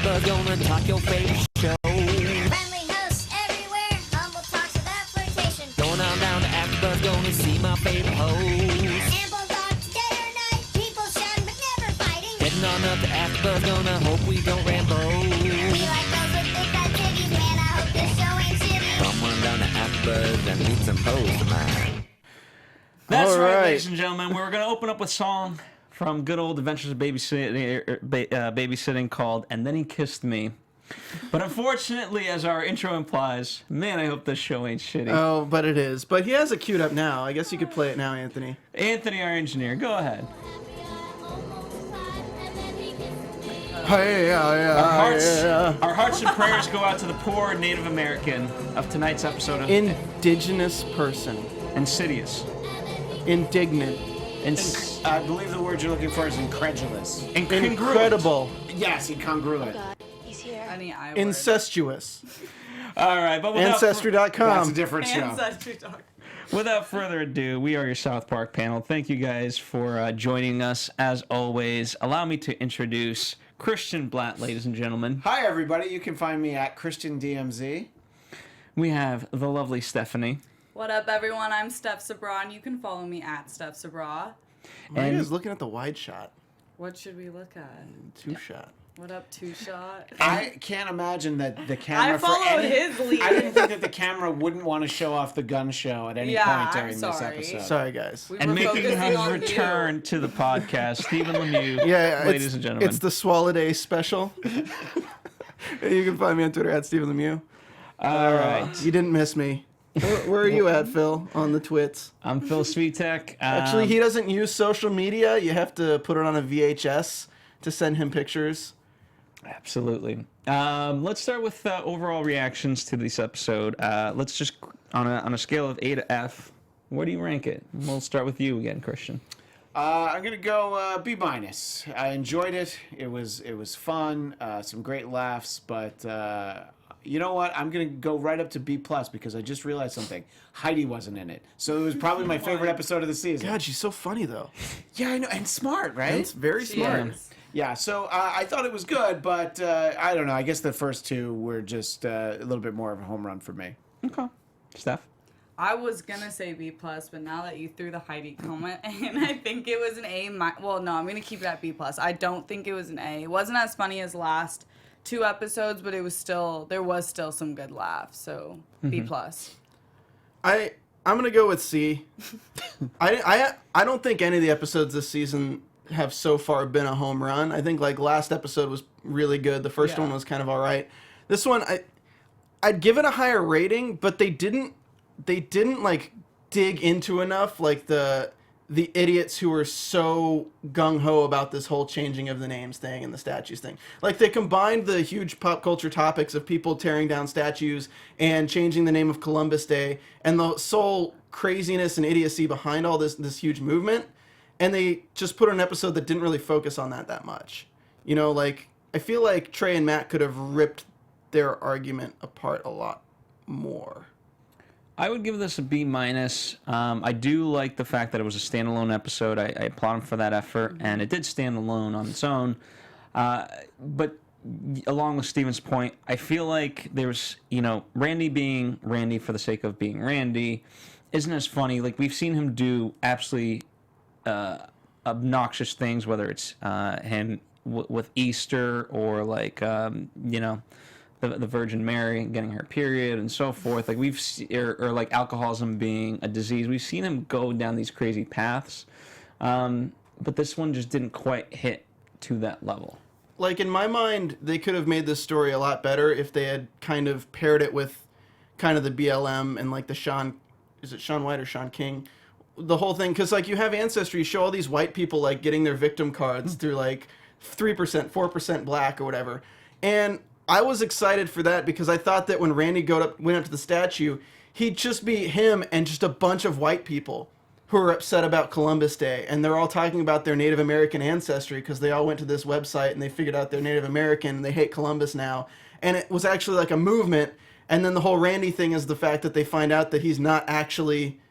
AfterBuzz gonna talk your favorite show. Friendly hosts everywhere, humble talks without flirtation. Going on down to AfterBuzz, gonna see my favorite host. Ample thoughts day or night, people shouting but never fighting. Heading on up to AfterBuzz, gonna hope we don't rambo. We like those with big fat titties, man, I hope this show ain't shitty. Come on down to AfterBuzz and meet some hoes of mine. That's All right, right. ladies and gentlemen. We're going to open up with a song from good old Adventures of Babysitting called And Then He Kissed Me. But unfortunately, as our intro implies, man, I hope this show ain't shitty. Oh, but it is. But he has a queued up now. I guess you could play it now, Anthony. Anthony, our engineer, go ahead. Hey, Our hearts and prayers go out to the poor Native American of tonight's episode of Indigenous person. Insidious. Indignant. I believe the word you're looking for is incredulous. Incredible. Yes, incongruent. He's here. Any I word. Incestuous. All right, but without That's a Ancestry.com. different show. Ancestry talk. Without further ado, we are your South Park panel. Thank you guys for joining us. As always, allow me to introduce Christian Blatt, ladies and gentlemen. Hi, everybody. You can find me at Christian DMZ. We have the lovely Stephanie. What up, everyone? I'm Steph Sabra, and you can follow me at Steph Sabra. Maria's looking at the wide shot. What should we look at? Two shot. What up, Two Shot? I can't imagine that the camera I followed his lead. I didn't think that the camera wouldn't want to show off the gun show at any Yeah, point I'm during this sorry. episode. Sorry, guys. We And were making focusing his on return to the podcast, Stephen Lemieux, Yeah, ladies and gentlemen. It's the Swallow Day special. You can find me on Twitter at Stephen Lemieux. All right. You didn't miss me. Where are you at, Phil, on the twits? I'm Phil Svitek. Actually, he doesn't use social media. You have to put it on a VHS to send him pictures. Absolutely. Let's start with overall reactions to this episode. Let's just, on a scale of A to F, where do you rank it? We'll start with you again, Christian. I'm gonna go B-. I enjoyed it. It was fun. Some great laughs, but you know what? I'm gonna go right up to B+ because I just realized something. Heidi wasn't in it, so it was probably my favorite episode of the season. God, she's so funny, though. Yeah, I know, and smart, right? It's very She smart. is. Yeah, so I thought it was good, but I don't know. I guess the first two were just a little bit more of a home run for me. Okay. Steph? I was gonna say B+, but now that you threw the Heidi comment, and I think it was an A. Well, no, I'm gonna keep it at B+. I don't think it was an A. It wasn't as funny as last two episodes, but there was still some good laughs. So B+. I'm gonna go with C. I don't think any of the episodes this season have so far been a home run. I think like last episode was really good. The first one was kind of all right. This one I'd give it a higher rating, but they didn't like dig into enough like the idiots who were so gung-ho about this whole changing of the names thing and the statues thing. Like, they combined the huge pop culture topics of people tearing down statues and changing the name of Columbus Day and the sole craziness and idiocy behind all this huge movement, and they just put an episode that didn't really focus on that much. You know, like, I feel like Trey and Matt could have ripped their argument apart a lot more. I would give this a B-. I do like the fact that it was a standalone episode. I applaud him for that effort, and it did stand alone on its own. But along with Steven's point, I feel like there's, Randy being Randy for the sake of being Randy isn't as funny. Like, we've seen him do absolutely obnoxious things, whether it's him with Easter or like, the Virgin Mary getting her period and so forth. Like or like alcoholism being a disease. We've seen him go down these crazy paths, but this one just didn't quite hit to that level. Like, in my mind, they could have made this story a lot better if they had kind of paired it with kind of the BLM and like the is it Shaun White or Sean King? The whole thing, because like you have Ancestry show all these white people like getting their victim cards through like 3%, 4% black or whatever. And I was excited for that because I thought that when Randy went up to the statue, he'd just be him and just a bunch of white people who are upset about Columbus Day. And they're all talking about their Native American ancestry because they all went to this website and they figured out they're Native American and they hate Columbus now. And it was actually like a movement. And then the whole Randy thing is the fact that they find out that he's not actually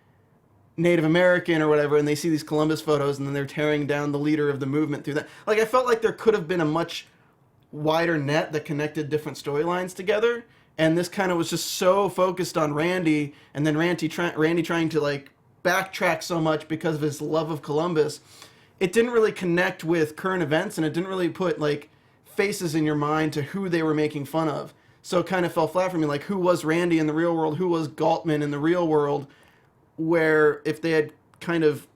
Native American or whatever, and they see these Columbus photos and then they're tearing down the leader of the movement through that. Like, I felt like there could have been a much wider net that connected different storylines together. And this kind of was just so focused on Randy, and then Randy trying to like backtrack so much because of his love of Columbus. It didn't really connect with current events, and it didn't really put like faces in your mind to who they were making fun of. So it kind of fell flat for me. Like, who was Randy in the real world? Who was Galtman in the real world? Where if they had kind of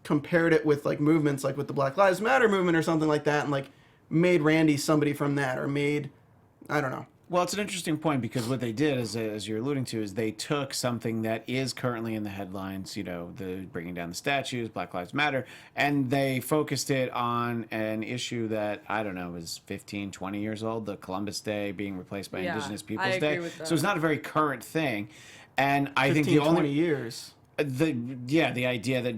compared it with like movements, like with the Black Lives Matter movement or something like that, and like made Randy somebody from that, or made, I don't know. Well, it's an interesting point because what they did, as you're alluding to, is they took something that is currently in the headlines, you know, the bringing down the statues, Black Lives Matter, and they focused it on an issue that, I don't know, is 15, 20 years old, the Columbus Day being replaced by Indigenous Peoples I Day. agree with that. So it's not a very current thing. And I think 15, the only 20 years. the idea that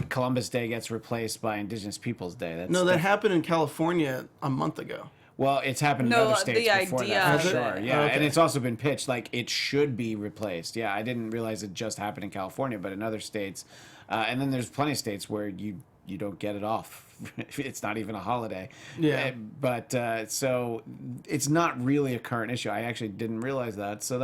Columbus Day gets replaced by Indigenous Peoples Day. That happened in California a month ago. Well, it's happened in No, other states the before idea that, of for it. sure. Yeah, Okay. and it's also been pitched like it should be replaced. Yeah, I didn't realize it just happened in California, but in other states, and then there's plenty of states where you don't get it off. It's not even a holiday. Yeah. But so it's not really a current issue. I actually didn't realize that. So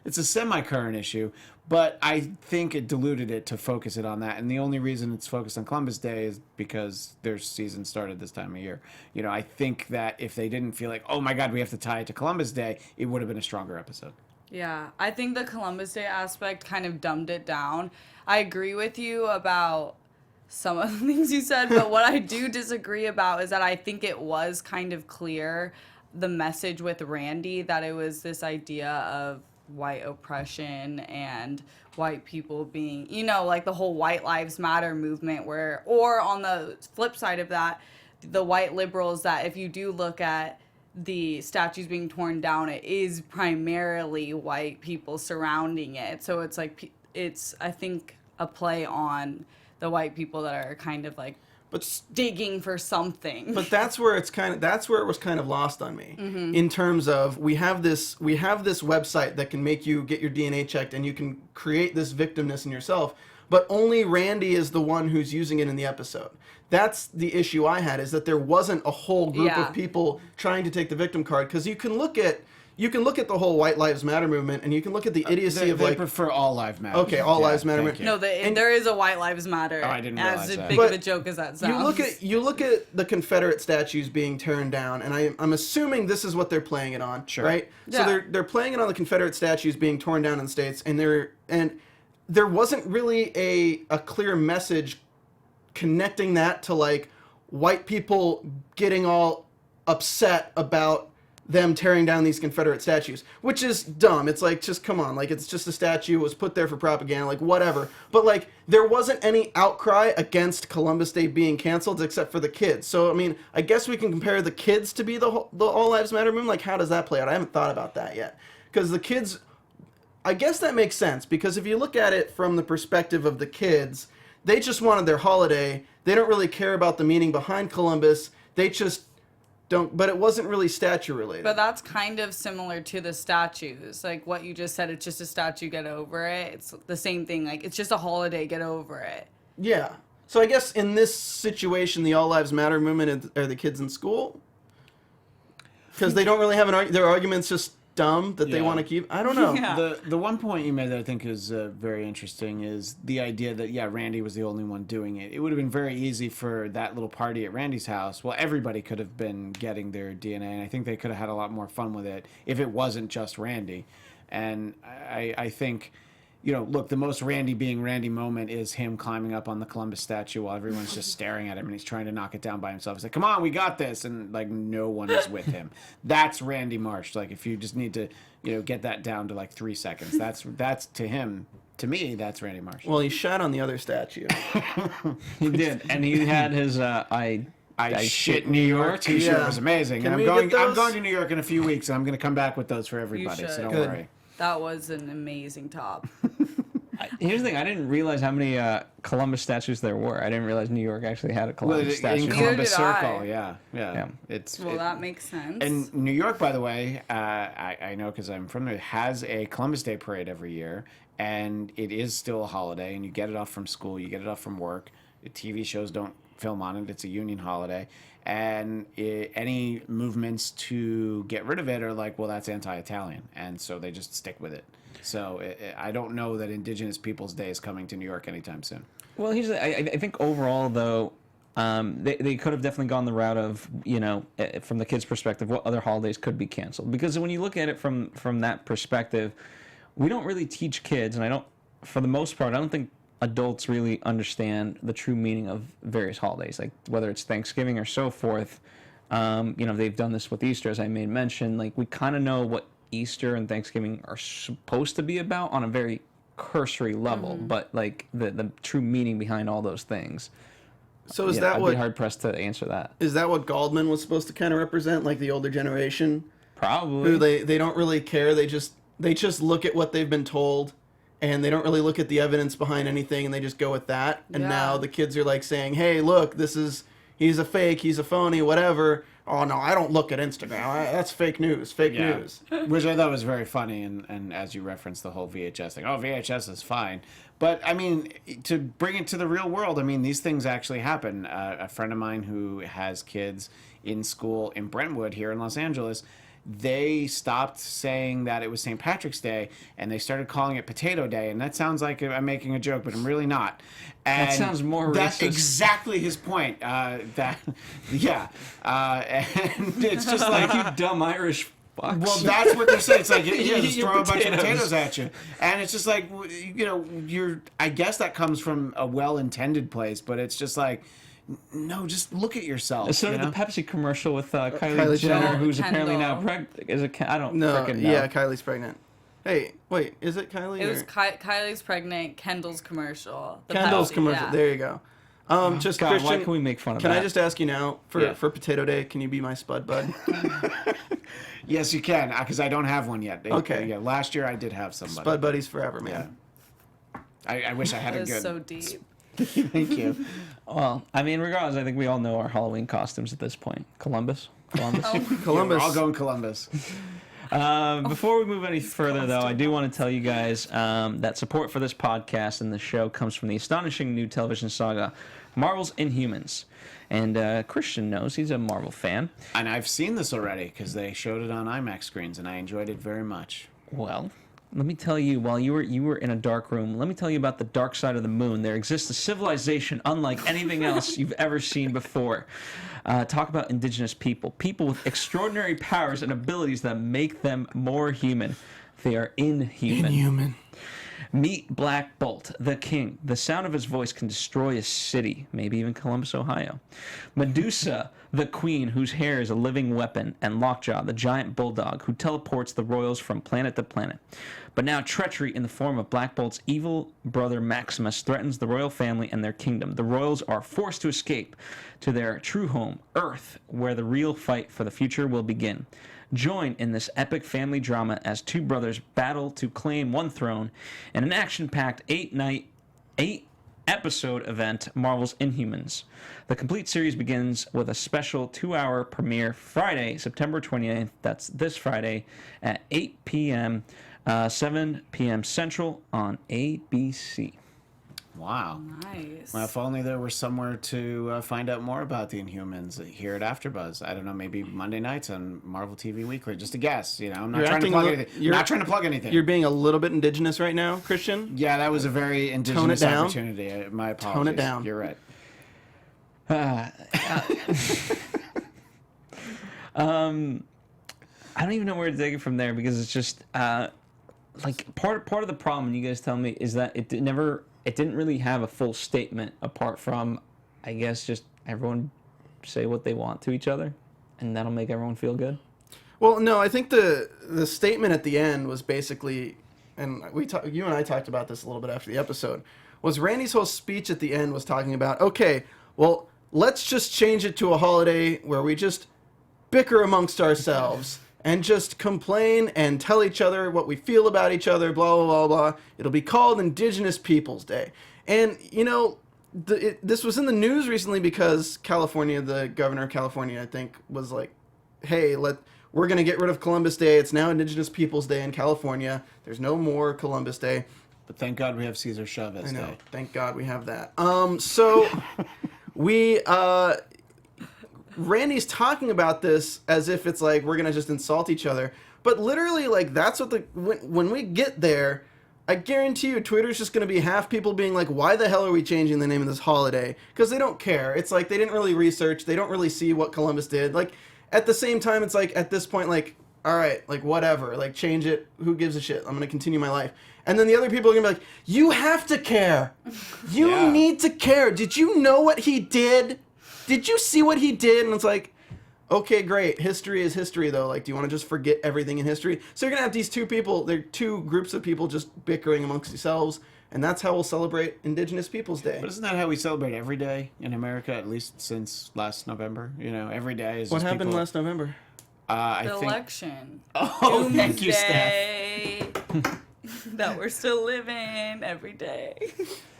it's a semi-current issue, but I think it diluted it to focus it on that. And the only reason it's focused on Columbus Day is because their season started this time of year. You know, I think that if they didn't feel like, oh my God, we have to tie it to Columbus Day, it would have been a stronger episode. Yeah, I think the Columbus Day aspect kind of dumbed it down. I agree with you about some of the things you said, but what I do disagree about is that I think it was kind of clear, the message with Randy, that it was this idea of white oppression and white people being, you know, like the whole White Lives Matter movement, where, or on the flip side of that, the white liberals, that if you do look at the statues being torn down, it is primarily white people surrounding it. So it's like, it's, I think, a play on the white people that are kind of like digging for something. But that's where it was kind of lost on me, in terms of we have this website that can make you get your DNA checked, and you can create this victimness in yourself, but only Randy is the one who's using it in the episode. That's the issue I had, is that there wasn't a whole group of people trying to take the victim card, because you can look at the whole White Lives Matter movement, and you can look at the idiocy of they like... prefer all lives matter. Okay, all lives matter. Thank you. No, there is a White Lives Matter. Oh, I didn't as realize that. big of a joke as that sounds. You look at the Confederate statues being torn down, and I'm assuming this is what they're playing it on, Sure. right? Yeah. So they're playing it on the Confederate statues being torn down in the States, and there wasn't really a clear message connecting that to like white people getting all upset about them tearing down these Confederate statues, which is dumb. It's like, just come on, like, it's just a statue, it was put there for propaganda, like, whatever. But like, there wasn't any outcry against Columbus Day being canceled except for the kids. So I mean, I guess we can compare the kids to be the All Lives Matter movement. Like, how does that play out? I haven't thought about that yet, because the kids, I guess that makes sense, because if you look at it from the perspective of the kids, they just wanted their holiday. They don't really care about the meaning behind Columbus. They just don't, but it wasn't really statue related. But that's kind of similar to the statues. Like what you just said, it's just a statue, get over it. It's the same thing. Like, it's just a holiday, get over it. Yeah. So I guess in this situation, the All Lives Matter movement are the kids in school? Because they don't really have their argument's just dumb that they Yeah. want to keep. I don't know. Yeah. The one point you made that I think is very interesting is the idea that, yeah, Randy was the only one doing it. It would have been very easy for that little party at Randy's house. Well, everybody could have been getting their DNA, and I think they could have had a lot more fun with it if it wasn't just Randy. And I think, you know, look, the most Randy being Randy moment is him climbing up on the Columbus statue while everyone's just staring at him, and he's trying to knock it down by himself. He's like, come on, we got this. And, like, no one is with him. That's Randy Marsh. Like, if you just need to, you know, get that down to, like, 3 seconds, that's to him, to me, that's Randy Marsh. Well, he shot on the other statue. He did, and he had his I shit New York t-shirt Yeah. was amazing. Can And we I'm get those? going to New York in a few weeks, and I'm going to come back with those for everybody, so should. don't Good. worry. That was an amazing top. Here's the thing: I didn't realize how many Columbus statues there were. I didn't realize New York actually had a Well, Columbus statue. in Neither Columbus did I. Circle, yeah. It's Well, that makes sense. And New York, by the way, I know because I'm from there, has a Columbus Day parade every year, and it is still a holiday, and you get it off from school, you get it off from work. The TV shows don't film on it. It's a union holiday. And any movements to get rid of it are like, well, that's anti-Italian. And so they just stick with it. So I don't know that Indigenous Peoples Day is coming to New York anytime soon. Well, I think overall, though, they could have definitely gone the route of, from the kids' perspective, what other holidays could be canceled. Because when you look at it from that perspective, we don't really teach kids, and for the most part, I don't think adults really understand the true meaning of various holidays, like whether it's Thanksgiving or so forth. They've done this with Easter, as I made mention. Like, we kind of know what Easter and Thanksgiving are supposed to be about on a very cursory level, but like the true meaning behind all those things. So is that I'd what be hard pressed to answer that. Is that what Goldman was supposed to kind of represent, like the older generation? Probably. Who they don't really care. They just look at what they've been told, and they don't really look at the evidence behind anything, and they just go with that. And now the kids are like saying, "Hey, look, he's a fake, he's a phony, whatever." Oh no, I don't look at Instagram. That's fake news. Fake news. Which I thought was very funny, and as you referenced the whole VHS thing. Oh, VHS is fine. But, I mean, to bring it to the real world, I mean, these things actually happen. A friend of mine who has kids in school in Brentwood here in Los Angeles, they stopped saying that it was St. Patrick's Day, and they started calling it Potato Day. And that sounds like I'm making a joke, but I'm really not. And that sounds more that's racist. exactly his point. And it's just like, you dumb Irish fucks. well, that's what they're saying. It's like, You just eat your throw a bunch of potatoes. potatoes at you. And it's just like, I guess that comes from a well-intended place, but it's just like, no, just look at yourself. So did the Pepsi commercial with Kylie Kylie Jenner, Jenner. who's apparently now Kendall. pregnant. I don't No, freaking know. yeah, Kylie's pregnant. Hey, wait, is it Kylie? It or- was Kylie's pregnant. Kendall's commercial. The Kendall's Pepsi, commercial. yeah. There you go. Just God, Christian, why can we make fun of Can that? I just ask you now for Yeah. Potato Day? Can you be my spud bud? Yes, you can, because I don't have one yet. Okay. Yeah, last year I did have somebody. Spud buddies forever, man. I wish I had That a is good. so deep. Thank you. Well, I mean, regardless, I think we all know our Halloween costumes at this point. Columbus. Columbus. We're all going Columbus. Before we move any further, though, I do want to tell you guys that support for this podcast and the show comes from the astonishing new television saga, Marvel's Inhumans. And Christian knows he's a Marvel fan. And I've seen this already because they showed it on IMAX screens, and I enjoyed it very much. Well, let me tell you, while you were in a dark room, let me tell you about the dark side of the moon. There exists a civilization unlike anything else you've ever seen before. Talk about indigenous people with extraordinary powers and abilities that make them more human. They are inhuman. Inhuman. Meet Black Bolt, the king. The sound of his voice can destroy a city, maybe even Columbus, Ohio. Medusa, the queen, whose hair is a living weapon. And Lockjaw, the giant bulldog, who teleports the royals from planet to planet. But now treachery in the form of Black Bolt's evil brother Maximus threatens the royal family and their kingdom. The royals are forced to escape to their true home, Earth, where the real fight for the future will begin. Join in this epic family drama as two brothers battle to claim one throne in an action-packed 8-episode event, Marvel's Inhumans. The complete series begins with a special 2-hour premiere Friday, September 28th. That's this Friday at 8 p.m., 7 p.m. Central on ABC. Wow. Nice. Well, if only there were somewhere to find out more about the Inhumans here at AfterBuzz. I don't know, maybe Monday nights on Marvel TV Weekly. Just a guess, I'm not You're trying to acting plug a li- anything. you're- Not trying to plug anything. You're being a little bit indigenous right now, Christian. Yeah, that was a very indigenous down. opportunity. My apologies. Tone it down. You're right. I don't even know where to take it from there because it's just like part of the problem. You guys tell me is that it didn't really have a full statement apart from, I guess, just everyone say what they want to each other, and that'll make everyone feel good. Well, no, I think the statement at the end was basically, and you and I talked about this a little bit after the episode, was Randy's whole speech at the end was talking about, okay, well, let's just change it to a holiday where we just bicker amongst ourselves and just complain and tell each other what we feel about each other, blah, blah, blah, blah. It'll be called Indigenous Peoples Day. And, this was in the news recently because California, the governor of California, I think, was like, hey, we're going to get rid of Columbus Day. It's now Indigenous Peoples Day in California. There's no more Columbus Day. But thank God we have Cesar Chavez I know. Day. Thank God we have that. So Randy's talking about this as if it's like we're gonna just insult each other, but literally like that's what when we get there, I guarantee you Twitter's just gonna be half people being like, why the hell are we changing the name of this holiday? Because they don't care. It's like they didn't really research, they don't really see what Columbus did. Like at the same time, it's like at this point, like, all right, like whatever, like change it, who gives a shit? I'm gonna continue my life. And then the other people are gonna be like, you have to care. You need to care. Did you know what he did? Did you see what he did? And it's like, okay, great. History is history, though. Like, do you want to just forget everything in history? So you're going to have these two people, they're two groups of people just bickering amongst themselves, and that's how we'll celebrate Indigenous Peoples Day. But isn't that how we celebrate every day in America, at least since last November? You know, every day is What just happened people, last November? I The think... election. Oh, thank you, Steph. Doomsday. That we're still living every day.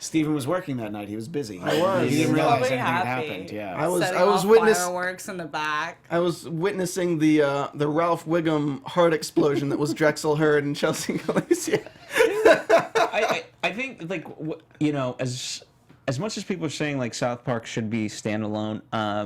Steven was working that night. He was busy. I was. He didn't realize Probably anything had happy. happened. Yeah. I was Setting off fireworks in the back. I was witnessing the Ralph Wiggum heart explosion that was Drexel Hurd and Chelsea Galicia. I think like you know, as much as people are saying like South Park should be standalone,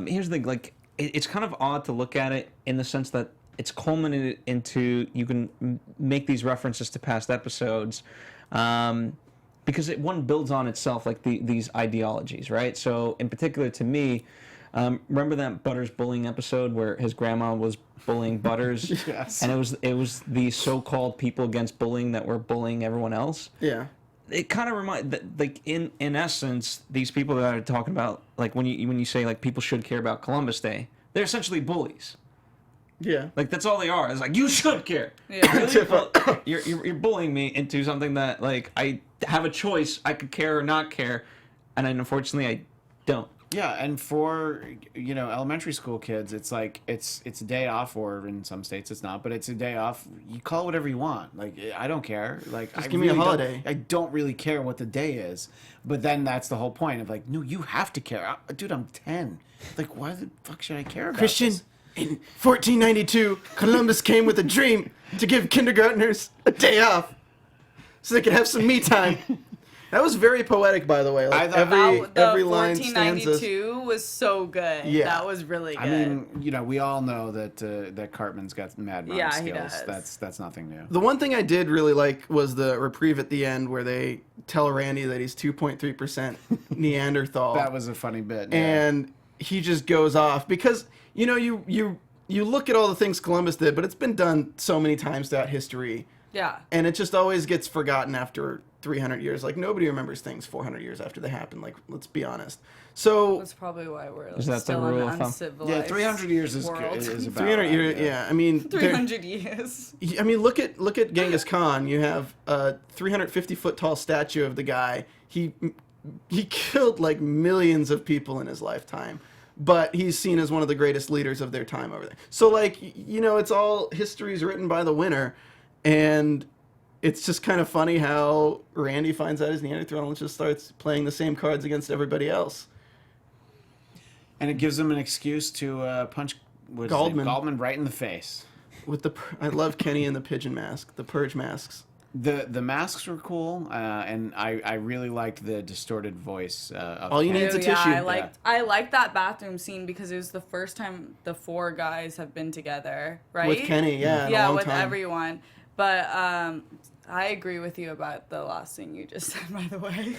here's the thing, like it's kind of odd to look at it in the sense that it's culminated into you can make these references to past episodes because one builds on itself like these ideologies, right? So in particular to me, remember that Butters bullying episode where his grandma was bullying Butters? Yes. And it was the so-called people against bullying that were bullying everyone else. Yeah. It kind of reminds that, like in essence, these people that are talking about like when you say like people should care about Columbus Day, they're essentially bullies. Yeah. Like that's all they are. It's like you should care. Yeah. Really? Well, you're bullying me into something that like I have a choice. I could care or not care, and unfortunately I don't. Yeah, and for elementary school kids, it's like it's a day off, or in some states it's not, but it's a day off. You call it whatever you want. Like I don't care. Like Just give me a holiday. I don't really care what the day is. But then that's the whole point of like, no, you have to care, dude. I'm 10. Like, why the fuck should I care about Christian, this? in 1492, Columbus came with a dream to give kindergartners a day off so they could have some me time. That was very poetic, by the way. Like I thought every line stanza. 1492 was so good. Yeah. That was really good. I mean, we all know that Cartman's got mad mom Yeah, skills. he does. That's nothing new. The one thing I did really like was the reprieve at the end where they tell Randy that he's 2.3% Neanderthal. That was a funny bit. Yeah. And he just goes off because you look at all the things Columbus did, but it's been done so many times throughout history, yeah. and it just always gets forgotten after 300 years. Like nobody remembers things 400 years after they happen. Like let's be honest. So That's probably why we're Is that the still rule in of an thumb? uncivilized Yeah, 300 years is world. is about 300 right, years. Yeah, I mean, 300 years. I mean, look at Genghis Khan. You have a 350-foot tall statue of the guy. He killed like millions of people in his lifetime, but he's seen as one of the greatest leaders of their time over there. So like, it's all history's written by the winner, and it's just kind of funny how Randy finds out he's Neanderthal and just starts playing the same cards against everybody else. And it gives him an excuse to punch Goldman right in the face. With I love Kenny and the pigeon mask, the purge masks. The masks were cool, and I really liked the distorted voice of All you Kenny. need is a Yeah, tissue. I liked that bathroom scene because it was the first time the four guys have been together, right? With Kenny, yeah, in a Yeah, long with time. everyone. But I agree with you about the last thing you just said, by the way.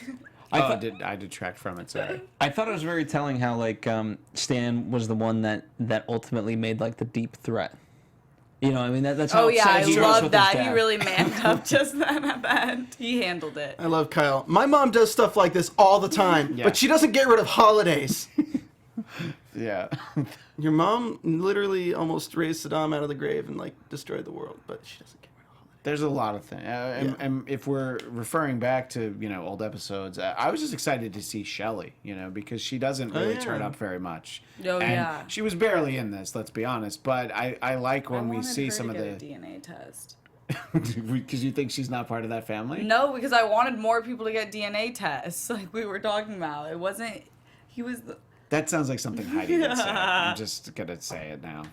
I detract from it, sorry. I thought it was very telling how like Stan was the one that ultimately made like the deep threat. I mean that's how. Oh yeah, I upset he was love with his that. He dad. really manned up just then at the end. He handled it. I love Kyle. My mom does stuff like this all the time, Yeah. but she doesn't get rid of holidays. Yeah. Your mom literally almost raised Saddam out of the grave and like destroyed the world, but she doesn't get rid of holidays. There's a lot of things. And if we're referring back to, old episodes, I was just excited to see Shelley, because she doesn't really yeah. turn up very much. Oh, and yeah. she was barely in this, let's be honest. But I like when we see some of a the... DNA test. Because you think she's not part of that family? No, because I wanted more people to get DNA tests, like we were talking about. It wasn't. He was. That sounds like something Heidi would say. I'm just going to say it now.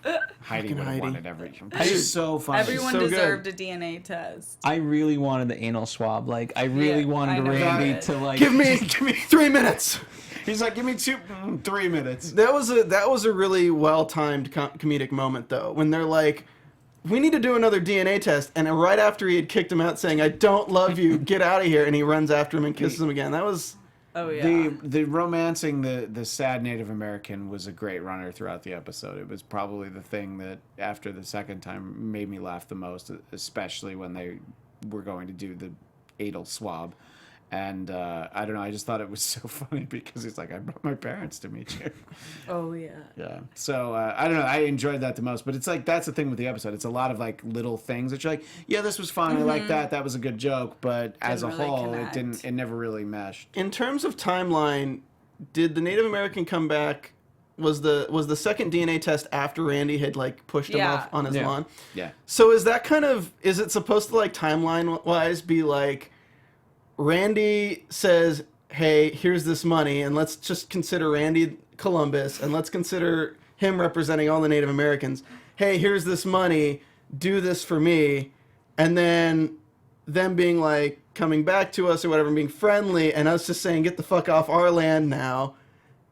Heidi would have Heidi. wanted everything. She's so funny. Everyone so good. deserved a DNA test. I really wanted the anal swab. Like I really Yeah, wanted I know. Randy Got it. to like Give me 3 minutes. He's like, give me 3 minutes. That was a really well-timed comedic moment, though, when they're like, we need to do another DNA test, and right after he had kicked him out saying, I don't love you, get out of here, and he runs after him and kisses him again. That was... Oh yeah. The romancing the sad Native American was a great runner throughout the episode. It was probably the thing that after the second time made me laugh the most, especially when they were going to do the anal swab. And I don't know, I just thought it was so funny because he's like, I brought my parents to meet you. Oh yeah. Yeah. So I don't know, I enjoyed that the most. But it's like, that's the thing with the episode. It's a lot of like little things that you're like, yeah, this was fun. I like that. That was a good joke. But as a really whole, connect. it never really meshed. In terms of timeline, did the Native American come back? Was the second DNA test after Randy had like pushed him off on his lawn? Yeah. So is it supposed to like timeline wise be like Randy says, hey, here's this money, and let's just consider Randy Columbus, and let's consider him representing all the Native Americans. Hey, here's this money, do this for me, and then them being like coming back to us or whatever, and being friendly, and us just saying, get the fuck off our land now,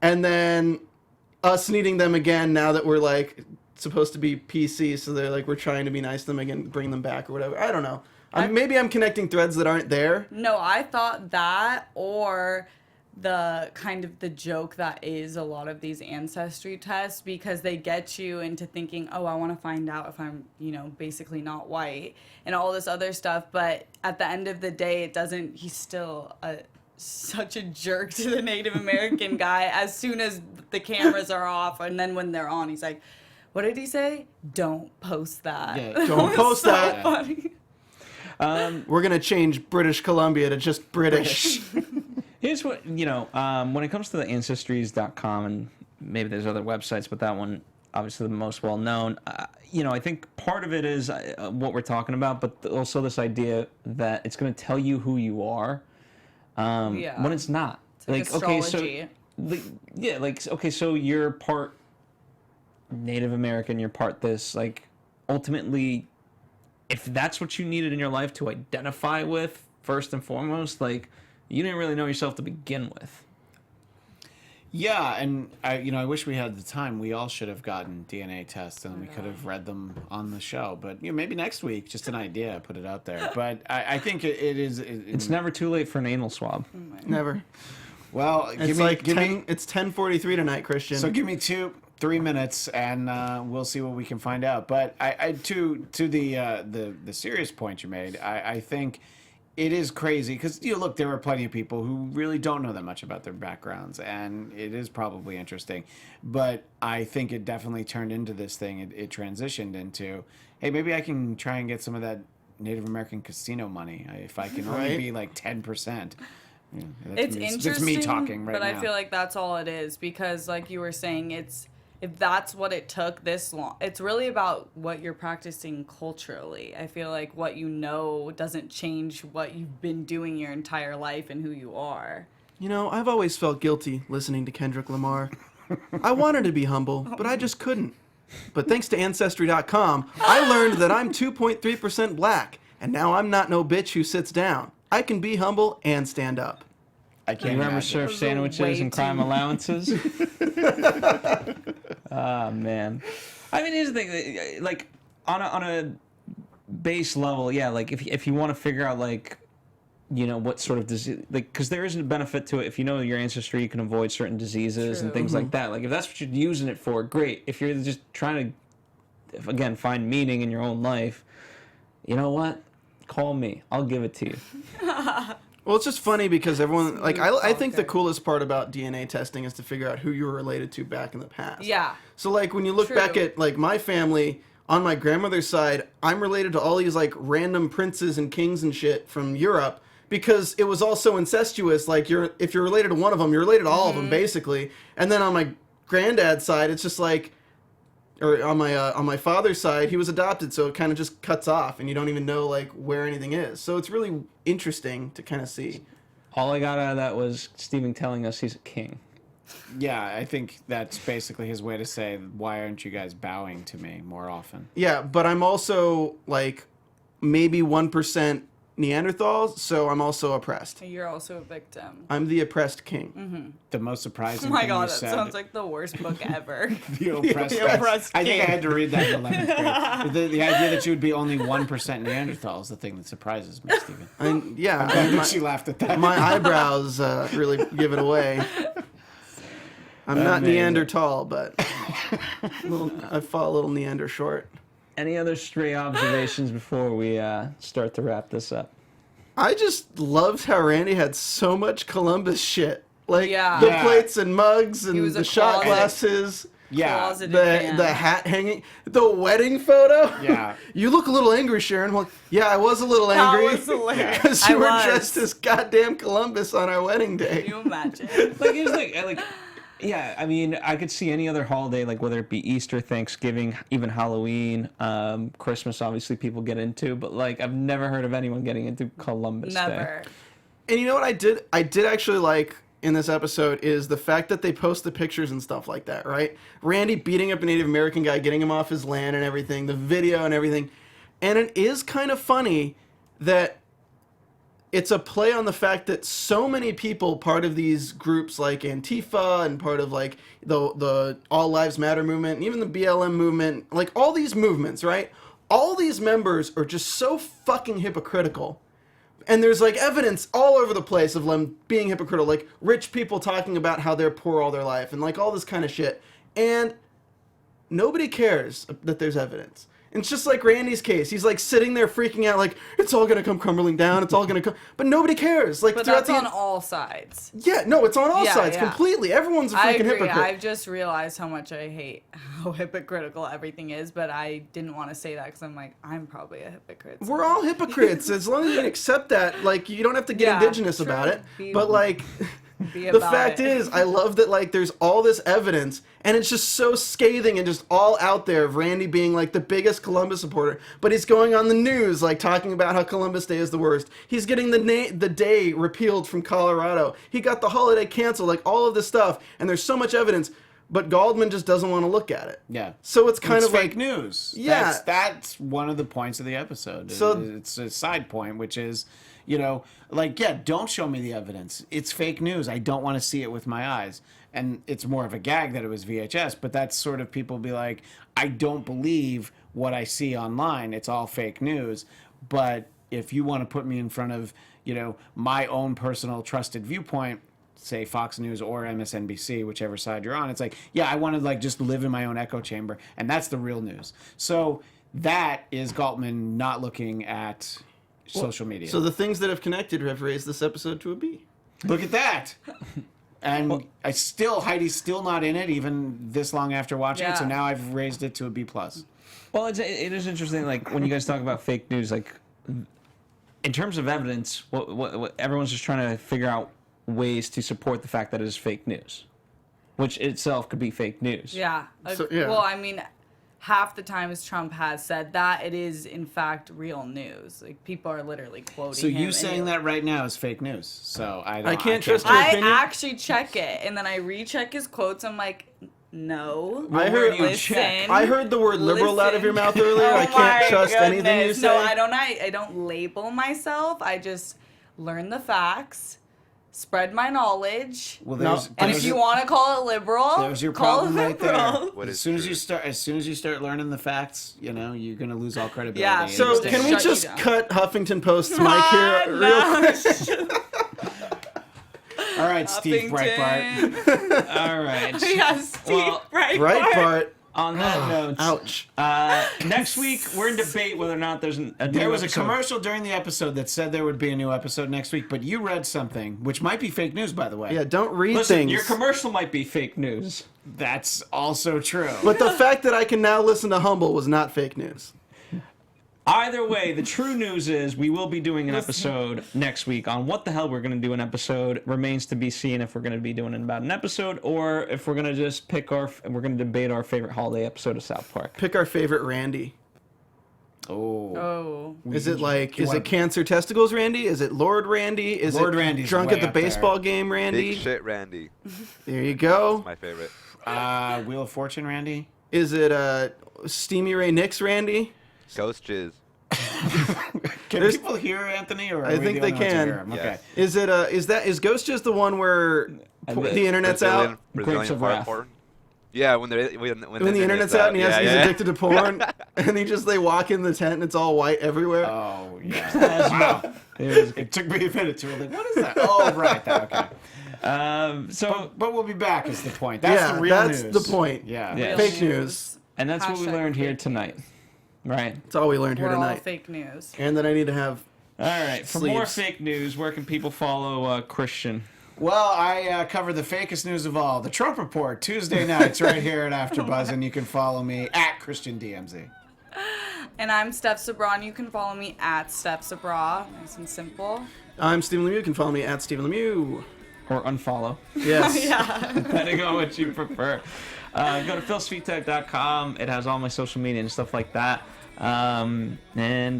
and then us needing them again now that we're like supposed to be PC, so they're like, we're trying to be nice to them again, bring them back or whatever. I don't know. Maybe I'm connecting threads that aren't there. No, I thought that, or the kind of the joke that is a lot of these ancestry tests, because they get you into thinking, oh, I want to find out if I'm, basically not white and all this other stuff. But at the end of the day, it doesn't, he's still such a jerk to the Native American guy as soon as the cameras are off. And then when they're on, he's like, what did he say? Don't post that. Yeah, don't post that. Funny. We're going to change British Columbia to just British. Here's what, when it comes to the ancestries.com, and maybe there's other websites, but that one, obviously the most well-known, I think part of it is what we're talking about, but also this idea that it's going to tell you who you are when it's not. It's like astrology. So you're part Native American, you're part this, like, ultimately, if that's what you needed in your life to identify with first and foremost, like, you didn't really know yourself to begin with. Yeah, and I wish we had the time. We all should have gotten DNA tests, and we could have read them on the show. But maybe next week, just an idea, put it out there. But I think it is. It's never too late for an anal swab. Never. Well, It's 10:43 tonight, Christian. So give me 3 minutes, and we'll see what we can find out. But to the serious point you made, I think it is crazy because look, there are plenty of people who really don't know that much about their backgrounds, and it is probably interesting. But I think it definitely turned into this thing. It transitioned into, hey, maybe I can try and get some of that Native American casino money if I can only be like 10%. Yeah, It's interesting, that's me talking right but now. I feel like that's all it is, because like you were saying, if that's what it took this long, it's really about what you're practicing culturally. I feel like what you know doesn't change what you've been doing your entire life and who you are. I've always felt guilty listening to Kendrick Lamar. I wanted to be humble, but I just couldn't. But thanks to Ancestry.com, I learned that I'm 2.3% black, and now I'm not no bitch who sits down. I can be humble and stand up. I can't You remember imagine. surf sandwiches and crime allowances? Oh, man. I mean, here's the thing. Like, on a base level, yeah, like, if you want to figure out, like, what sort of disease, like, because there isn't a benefit to it. If you know your ancestry, you can avoid certain diseases and things like that. Like, if that's what you're using it for, great. If you're just trying to, again, find meaning in your own life, you know what? Call me. I'll give it to you. Well, it's just funny because everyone, like, I think the coolest part about DNA testing is to figure out who you were related to back in the past. Yeah. So, like, when you look back at, like, my family, on my grandmother's side, I'm related to all these, like, random princes and kings and shit from Europe because it was all so incestuous. Like, if you're related to one of them, you're related to all of them, basically. And then on my granddad's side, it's just like, or on my father's side, he was adopted, so it kind of just cuts off, and you don't even know like where anything is. So it's really interesting to kind of see. All I got out of that was Steven telling us he's a king. Yeah, I think that's basically his way to say, why aren't you guys bowing to me more often? Yeah, but I'm also like maybe 1% Neanderthals, so I'm also oppressed. You're also a victim. I'm the oppressed king. The most surprising Oh my thing god, you that said. sounds like the worst book ever. The oppressed. The oppressed I think I king. had to read that in 11th grade. The idea that you would be only 1% Neanderthal is the thing that surprises me, Stephen. And yeah, I think she laughed at that. my eyebrows really give it away. I'm not Amazing. Neanderthal, but I fall a little Neander short. Any other stray observations before we start to wrap this up? I just loved how Randy had so much Columbus shit. Like Yeah. the Yeah. plates and mugs and was the a shot closet- glasses. Yeah. Closeted The fan. hat hanging, the wedding photo. Yeah. You look a little angry, Sharon. Well, yeah, I was a little That angry. was hilarious. Because you I were was. dressed as goddamn Columbus on our wedding day. Can you imagine? Like, it was like, yeah, I mean, I could see any other holiday, like whether it be Easter, Thanksgiving, even Halloween, Christmas, obviously people get into, but like, I've never heard of anyone getting into Columbus Day. Never. And you know what I did? I did actually like in this episode is the fact that they post the pictures and stuff like that, right? Randy beating up a Native American guy, getting him off his land and everything, the video and everything. And it is kind of funny that it's a play on the fact that so many people, part of these groups like Antifa and part of like the All Lives Matter movement, and even the BLM movement, like all these movements, right? All these members are just so fucking hypocritical. And there's like evidence all over the place of them being hypocritical, like rich people talking about how they're poor all their life and like all this kind of shit. And nobody cares that there's evidence. It's just like Randy's case. He's like sitting there freaking out, like it's all gonna come crumbling down. It's all gonna come, but nobody cares. Like But throughout that's on the all sides. yeah, no, it's on all Yeah, sides yeah. completely. Everyone's a I freaking agree. hypocrite. I've just realized how much I hate how hypocritical everything is, but I didn't want to say that because I'm like, I'm probably a hypocrite. so- We're all hypocrites. As long as you can accept that, like you don't have to get Yeah, indigenous true. about it. Be- But like. Be The about fact it. is, I love that like there's all this evidence, and it's just so scathing and just all out there of Randy being like the biggest Columbus supporter. But he's going on the news like talking about how Columbus Day is the worst. He's getting the day repealed from Colorado. He got the holiday canceled. Like all of this stuff, and there's so much evidence. But Goldman just doesn't want to look at it. Yeah. So it's kind It's of fake like news. Yeah. That's one of the points of the episode. So- It's a side point, which is, you know, like, yeah, don't show me the evidence. It's fake news. I don't want to see it with my eyes. And it's more of a gag that it was VHS, but that's sort of people be like, I don't believe what I see online. It's all fake news. But if you want to put me in front of, you know, my own personal trusted viewpoint, say Fox News or MSNBC, whichever side you're on, it's like, yeah, I want to like just live in my own echo chamber, and that's the real news. So that is Galtman not looking at social media. so the things that have connected have raised this episode to a B. Look at that. And Heidi's still not in it, even this long after watching it. So Yeah. now I've raised it to a B+. Well, it is interesting, like, when you guys talk about fake news, like, in terms of evidence, what everyone's just trying to figure out ways to support the fact that it is fake news, which itself could be fake news. Yeah. So, yeah. Well, I mean, half the times Trump has said that it is in fact real news. Like people are literally quoting. So him you and saying that right now is fake news. So I can't trust your I opinion? actually check it, and then I recheck his quotes. I'm like, no. I heard- Listen. I heard the word liberal out of your mouth earlier. Oh I can't my trust anything you goodness. say. No, I don't label myself. I just learn the facts, spread my knowledge. Well, No. there's, And if you want to call it liberal, there's your call problem it right there. liberal. What is As soon as truth? you start learning the facts, you know, you're gonna lose all credibility. Yeah, and So Just can we shut you just down. cut Huffington Post's mic here real quick? all right, Steve Breitbart. Huffington. All right. Yeah, Steve Well, Breitbart. Right, Bart? On that note, Ouch. next week we're in debate whether or not there's a There new was a episode. commercial during the episode that said there would be a new episode next week, but you read something, which might be fake news, by the way. Yeah, don't read Listen, things. your commercial might be fake news. That's also true. But the fact that I can now listen to Humble was not fake news. Either way, the true news is we will be doing an episode next week. On what the hell we're going to do an episode remains to be seen if we're going to be doing it about an episode or if we're going to just we're going to debate our favorite holiday episode of South Park. Pick our favorite Randy. Oh. Is it cancer testicles Randy? Is it Lord Randy? Is Lord it Randy's drunk way at the up there. baseball game Randy? Big shit, Randy. There you go. My favorite. Wheel of Fortune, Randy? Is it Steamy Ray Nicks Randy? Ghost jizz. Can There's- people hear Anthony, or are I we think the they only ones who can. hear him? Yes. Okay. Is Ghost just the one where the internet's out? Grapes of Wrath. porn. Yeah, when the Internet's out and he's yeah. addicted to porn, and they walk in the tent and it's all white everywhere. Oh yeah. Wow. It took me a minute to really. What is that? Oh right. Okay. But we'll be back. Is the point? That's the real news. That's the point. Yeah. Yeah. Fake news. And that's what we Hashtag learned here fake tonight. Right. That's all we learned here We're all tonight. fake news. And that I need to have. All right. For more Sleeves. fake news, where can people follow Christian? Well, I cover the fakest news of all, the Trump Report, Tuesday nights right here at AfterBuzz, and you can follow me at Christian DMZ. And I'm Steph Sabra, and you can follow me at Steph Sabra. Nice and simple. I'm Stephen Lemieux. You can follow me at Stephen Lemieux. Or unfollow, Yes. depending on what you prefer. Go to philsweettech.com. It has all my social media and stuff like that. And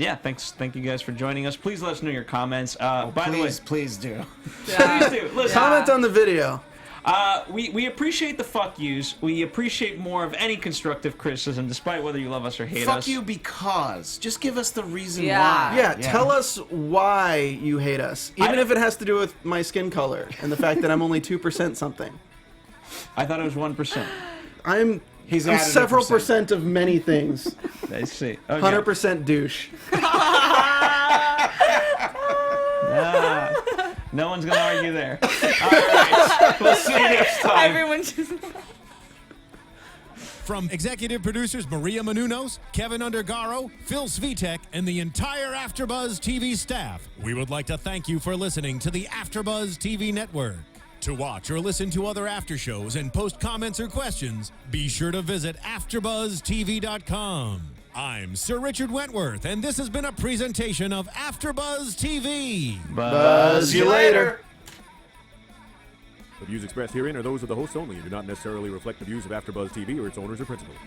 yeah, thank you guys for joining us. Please let us know your comments. By the way, Please do. please do. Listen, Comment on the video. we appreciate the fuck yous. We appreciate more of any constructive criticism, despite whether you love us or hate us. Fuck you because. Just give us the reason Yeah. why. Yeah, tell us why you hate us, even if it has to do with my skin color and the fact that I'm only 2% something. I thought it was 1%. I'm He's I'm added a several percent. percent of many things. I see. Okay. 100% douche. No one's gonna argue there. All right, we'll see you next time. Everyone just. From executive producers Maria Menounos, Kevin Undergaro, Phil Svitek, and the entire AfterBuzz TV staff, we would like to thank you for listening to the AfterBuzz TV network. To watch or listen to other after shows and post comments or questions, be sure to visit AfterBuzzTV.com. I'm Sir Richard Wentworth, and this has been a presentation of AfterBuzz TV. Buzz you later. The views expressed herein are those of the hosts only and do not necessarily reflect the views of AfterBuzz TV or its owners or principals.